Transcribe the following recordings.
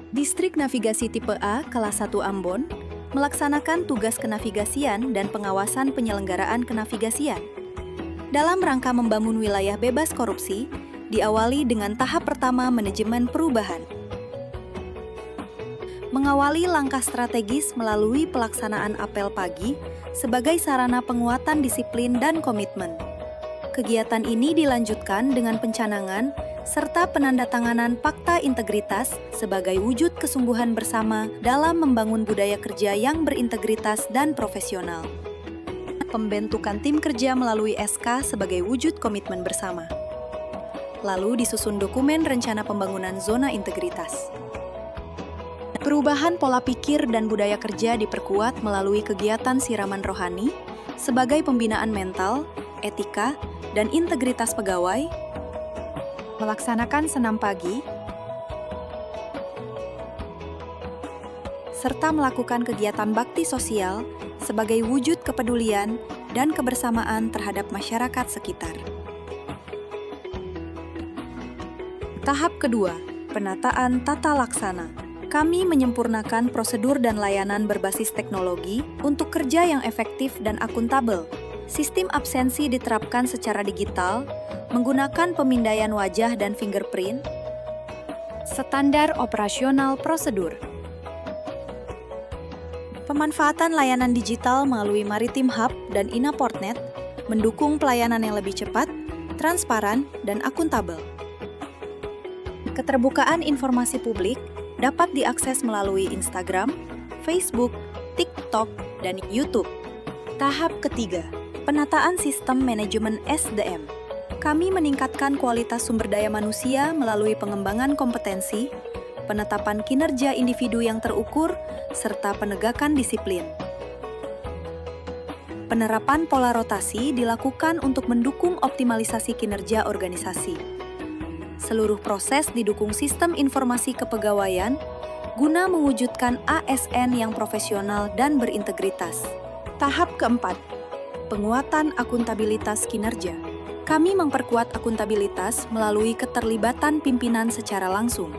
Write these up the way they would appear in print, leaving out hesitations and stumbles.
Distrik Navigasi Tipe A Kelas 1 Ambon melaksanakan tugas kenavigasian dan pengawasan penyelenggaraan kenavigasian. Dalam rangka membangun wilayah bebas korupsi, diawali dengan tahap pertama manajemen perubahan. Mengawali langkah strategis melalui pelaksanaan apel pagi sebagai sarana penguatan disiplin dan komitmen. Kegiatan ini dilanjutkan dengan pencanangan serta penandatanganan Fakta Integritas sebagai wujud kesungguhan bersama dalam membangun budaya kerja yang berintegritas dan profesional. Pembentukan tim kerja melalui SK sebagai wujud komitmen bersama. Lalu disusun dokumen rencana pembangunan zona integritas. Perubahan pola pikir dan budaya kerja diperkuat melalui kegiatan siraman rohani sebagai pembinaan mental, etika, dan integritas pegawai, melaksanakan senam pagi, serta melakukan kegiatan bakti sosial sebagai wujud kepedulian dan kebersamaan terhadap masyarakat sekitar. Tahap kedua, penataan tata laksana. Kami menyempurnakan prosedur dan layanan berbasis teknologi untuk kerja yang efektif dan akuntabel. Sistem absensi diterapkan secara digital, menggunakan pemindaian wajah dan fingerprint, standar operasional prosedur. Pemanfaatan layanan digital melalui Maritim Hub dan Inaportnet mendukung pelayanan yang lebih cepat, transparan, dan akuntabel. Keterbukaan informasi publik dapat diakses melalui Instagram, Facebook, TikTok, dan YouTube. Tahap ketiga, penataan sistem manajemen SDM. Kami meningkatkan kualitas sumber daya manusia melalui pengembangan kompetensi, penetapan kinerja individu yang terukur, serta penegakan disiplin. Penerapan pola rotasi dilakukan untuk mendukung optimalisasi kinerja organisasi. Seluruh proses didukung sistem informasi kepegawaian guna mewujudkan ASN yang profesional dan berintegritas. Tahap keempat, penguatan akuntabilitas kinerja. Kami memperkuat akuntabilitas melalui keterlibatan pimpinan secara langsung.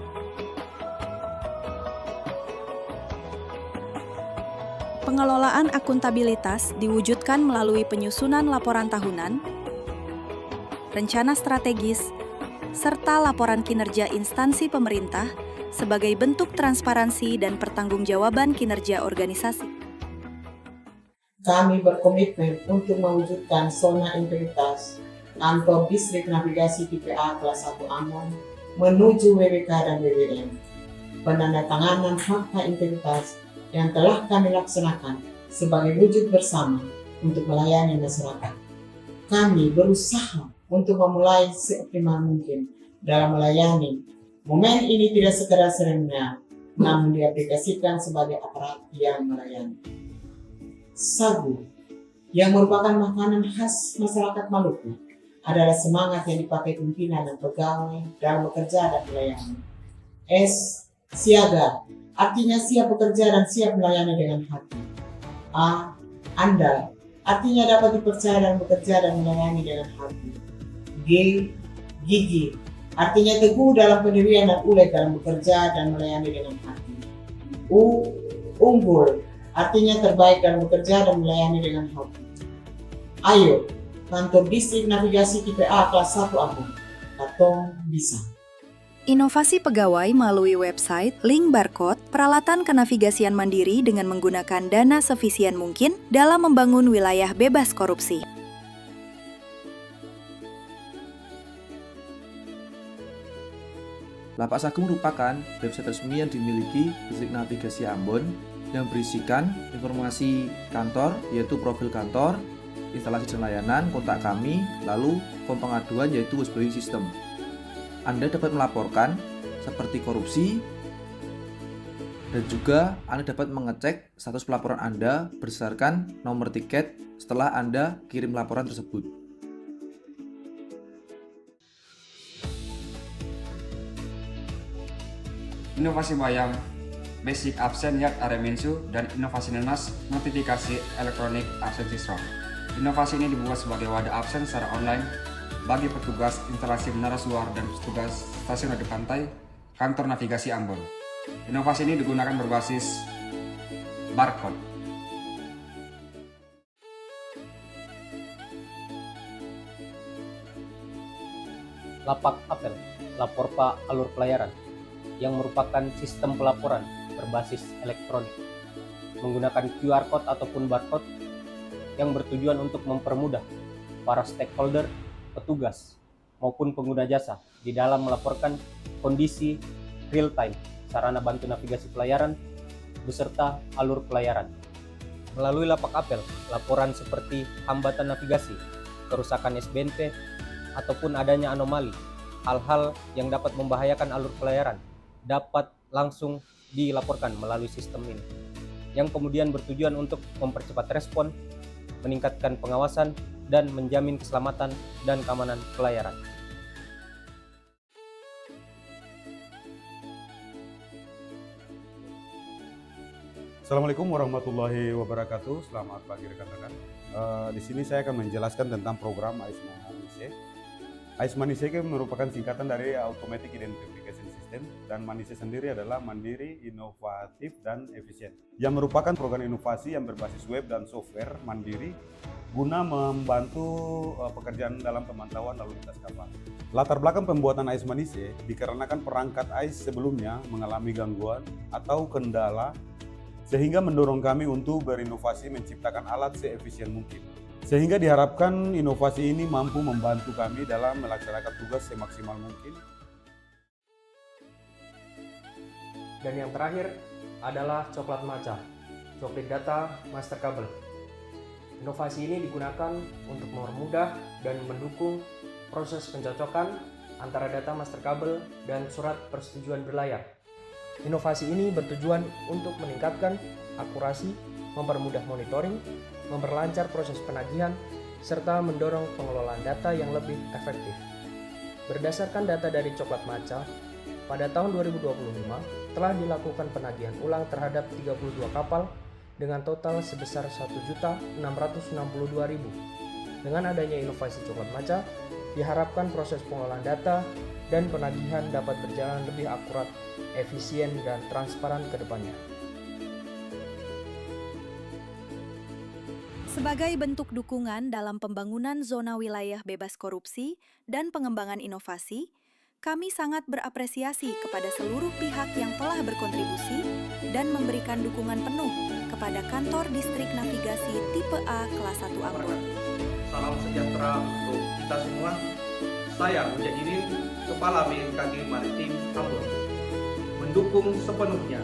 Pengelolaan akuntabilitas diwujudkan melalui penyusunan laporan tahunan, rencana strategis, serta laporan kinerja instansi pemerintah sebagai bentuk transparansi dan pertanggungjawaban kinerja organisasi. Kami berkomitmen untuk mewujudkan zona integritas kantor Distrik Navigasi Tipe A Kelas 1 Ambon menuju WWK dan WWM. Penandatanganan fakta integritas yang telah kami laksanakan sebagai wujud bersama untuk melayani masyarakat. Kami berusaha untuk memulai seoptimal mungkin dalam melayani. Momen ini tidak sekedar seremonial, namun diaplikasikan sebagai aparat yang melayani. Sagu, yang merupakan makanan khas masyarakat Maluku, adalah semangat yang dipakai pimpinan dan pegawai dalam bekerja dan melayani. S, siaga, artinya siap bekerja dan siap melayani dengan hati. A, andal, artinya dapat dipercaya dan bekerja dan melayani dengan hati. G, gigi, artinya teguh dalam pendirian dan ulet dalam bekerja dan melayani dengan hati. U, unggul, artinya terbaik dalam bekerja dan melayani dengan hati. Ayo, kantor Distrik Navigasi Tipe A Kelas 1 Ambon, Katong bisa. Inovasi pegawai melalui website, link barcode, peralatan kenavigasian mandiri dengan menggunakan dana sefisien mungkin dalam membangun wilayah bebas korupsi. Lapak Sagu merupakan website resmi yang dimiliki Distrik Navigasi Ambon yang berisikan informasi kantor, yaitu profil kantor, instalasi dan layanan, kontak kami, lalu form pengaduan yaitu whistleblowing system. Anda dapat melaporkan seperti korupsi, dan juga Anda dapat mengecek status pelaporan Anda berdasarkan nomor tiket setelah Anda kirim laporan tersebut. Inovasi Bayam, Basic Absen Yard Aremensu, dan inovasi Nenas, notifikasi elektronik absen siswa. Inovasi ini dibuat sebagai wadah absen secara online bagi petugas instalasi menara suar dan petugas stasiun radio pantai kantor navigasi Ambon. Inovasi ini digunakan berbasis barcode. Lapak Apel, Laporpa Alur Pelayaran, yang merupakan sistem pelaporan berbasis elektronik menggunakan QR code ataupun barcode yang bertujuan untuk mempermudah para stakeholder, petugas, maupun pengguna jasa di dalam melaporkan kondisi real time sarana bantu navigasi pelayaran beserta alur pelayaran. Melalui lapak apel, laporan seperti hambatan navigasi, kerusakan SBNP, ataupun adanya anomali, hal-hal yang dapat membahayakan alur pelayaran dapat langsung dilaporkan melalui sistem ini, yang kemudian bertujuan untuk mempercepat respon, meningkatkan pengawasan, dan menjamin keselamatan dan keamanan pelayaran. Assalamualaikum warahmatullahi wabarakatuh. Selamat pagi rekan-rekan. Di sini saya akan menjelaskan tentang program AIS Manise. AIS Manise merupakan singkatan dari Automatic Identification System, dan Manise sendiri adalah mandiri, inovatif, dan efisien, yang merupakan program inovasi yang berbasis web dan software mandiri guna membantu pekerjaan dalam pemantauan lalu lintas kapal. Latar belakang pembuatan AIS Manise dikarenakan perangkat AIS sebelumnya mengalami gangguan atau kendala, sehingga mendorong kami untuk berinovasi menciptakan alat seefisien mungkin. Sehingga diharapkan inovasi ini mampu membantu kami dalam melaksanakan tugas semaksimal mungkin. Dan yang terakhir adalah Coklat Maca, Coklat Data Master Kabel. Inovasi ini digunakan untuk mempermudah dan mendukung proses pencocokan antara data master kabel dan surat persetujuan berlayar. Inovasi ini bertujuan untuk meningkatkan akurasi, mempermudah monitoring, memperlancar proses penagihan, serta mendorong pengelolaan data yang lebih efektif. Berdasarkan data dari Coklat Maca, pada tahun 2025 telah dilakukan penagihan ulang terhadap 32 kapal dengan total sebesar 1.662.000. Dengan adanya inovasi Coklat Maca, diharapkan proses pengolahan data dan penagihan dapat berjalan lebih akurat, efisien, dan transparan ke depannya. Sebagai bentuk dukungan dalam pembangunan zona wilayah bebas korupsi dan pengembangan inovasi, kami sangat berapresiasi kepada seluruh pihak yang telah berkontribusi dan memberikan dukungan penuh kepada kantor distrik navigasi tipe A kelas 1 Ambon. Salam sejahtera untuk kita semua. Saya Mujahidin, Kepala BMKG Maritim Ambon, mendukung sepenuhnya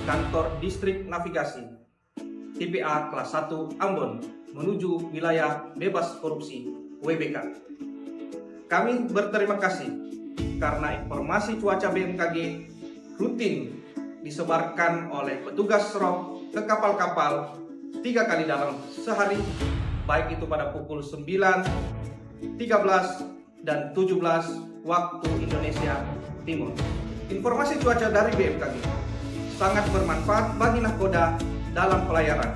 kantor distrik navigasi tipe A kelas 1 Ambon menuju wilayah bebas korupsi WBK. Kami berterima kasih karena informasi cuaca BMKG rutin disebarkan oleh petugas SROP ke kapal-kapal 3 kali dalam sehari, baik itu pada pukul 9, 13, dan 17 waktu Indonesia Timur. Informasi cuaca dari BMKG sangat bermanfaat bagi nahkoda dalam pelayaran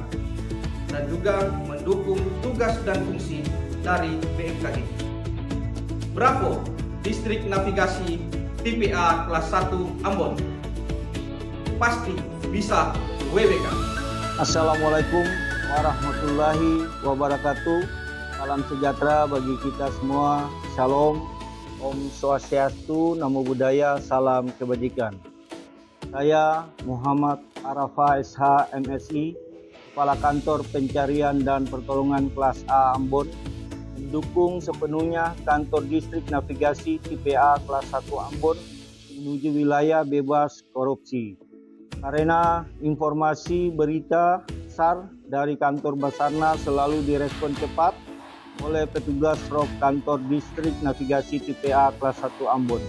dan juga mendukung tugas dan fungsi dari BMKG. Bravo, Distrik Navigasi tipe A kelas 1 Ambon. Pasti bisa WBK. Assalamualaikum warahmatullahi wabarakatuh. Salam sejahtera bagi kita semua. Shalom, Om Swastiastu, Namo Buddhaya, salam kebajikan. Saya Muhammad Arafa SH MSI, Kepala Kantor Pencarian dan Pertolongan kelas A Ambon, mendukung sepenuhnya kantor distrik navigasi tipe A kelas 1 Ambon menuju wilayah bebas korupsi. Karena informasi berita SAR dari kantor Basarnas selalu direspon cepat oleh petugas SROP kantor distrik navigasi tipe A kelas 1 Ambon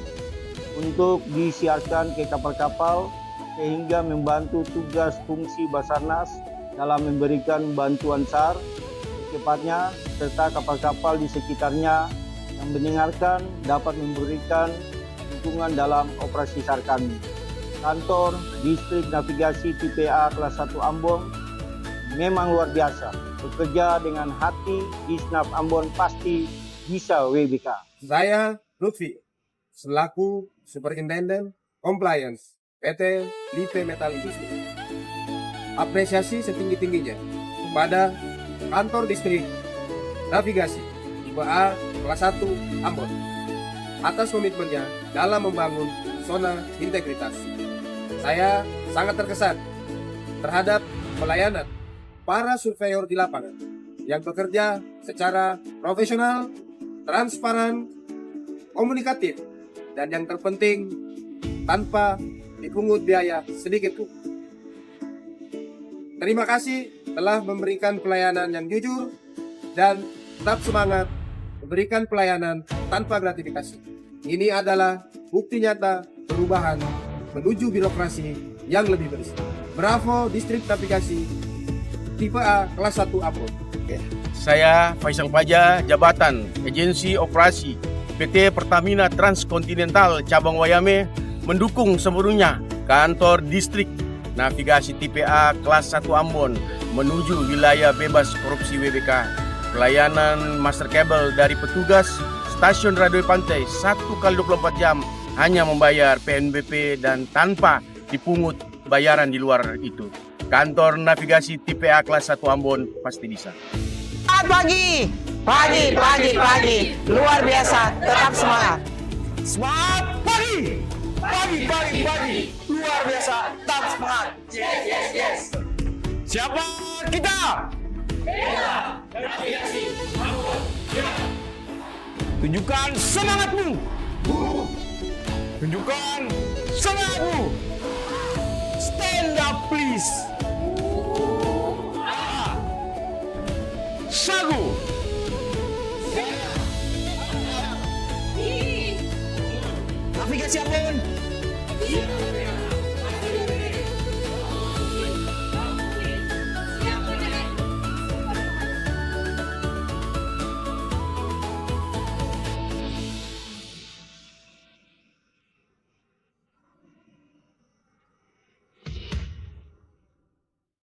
untuk disiarkan ke kapal-kapal sehingga membantu tugas fungsi Basarnas dalam memberikan bantuan SAR secepatnya, serta kapal-kapal di sekitarnya yang mendengarkan dapat memberikan dukungan dalam operasi SAR kami. Kantor Distrik Navigasi tipe A kelas 1 Ambon memang luar biasa. Bekerja dengan hati, Disnaf Ambon pasti bisa WBK. Saya Lutfi, selaku Superintendent Compliance PT Lipe Metal Industri. Apresiasi setinggi-tingginya kepada Kantor Distrik Navigasi Tipe A Kelas 1 Ambon atas komitmennya dalam membangun zona integritas. Saya sangat terkesan terhadap pelayanan para surveyor di lapangan yang bekerja secara profesional, transparan, komunikatif, dan yang terpenting tanpa dipungut biaya sedikit pun. Terima kasih telah memberikan pelayanan yang jujur dan tetap semangat memberikan pelayanan tanpa gratifikasi. Ini adalah bukti nyata perubahan menuju birokrasi yang lebih bersih. Bravo Distrik Navigasi Tipe A Kelas 1 Ambon. Saya Faisal Faja, Jabatan Agensi Operasi PT Pertamina Transkontinental Cabang Wayame, mendukung sepenuhnya Kantor Distrik Navigasi Tipe A Kelas 1 Ambon menuju wilayah bebas korupsi WBK. Pelayanan master kabel dari petugas Stasiun Radio Pantai 1x24 jam hanya membayar PNBP dan tanpa dipungut bayaran di luar itu. Kantor Navigasi Tipe A Kelas 1 Ambon pasti bisa. Pagi, luar biasa, tetap semangat. Semangat pagi, luar biasa, tetap semangat. Yes. Siapa kita? Tunjukkan semangatmu. Tunjukkan semangatmu. Stand up please. Sagu. Navigasi Ambon.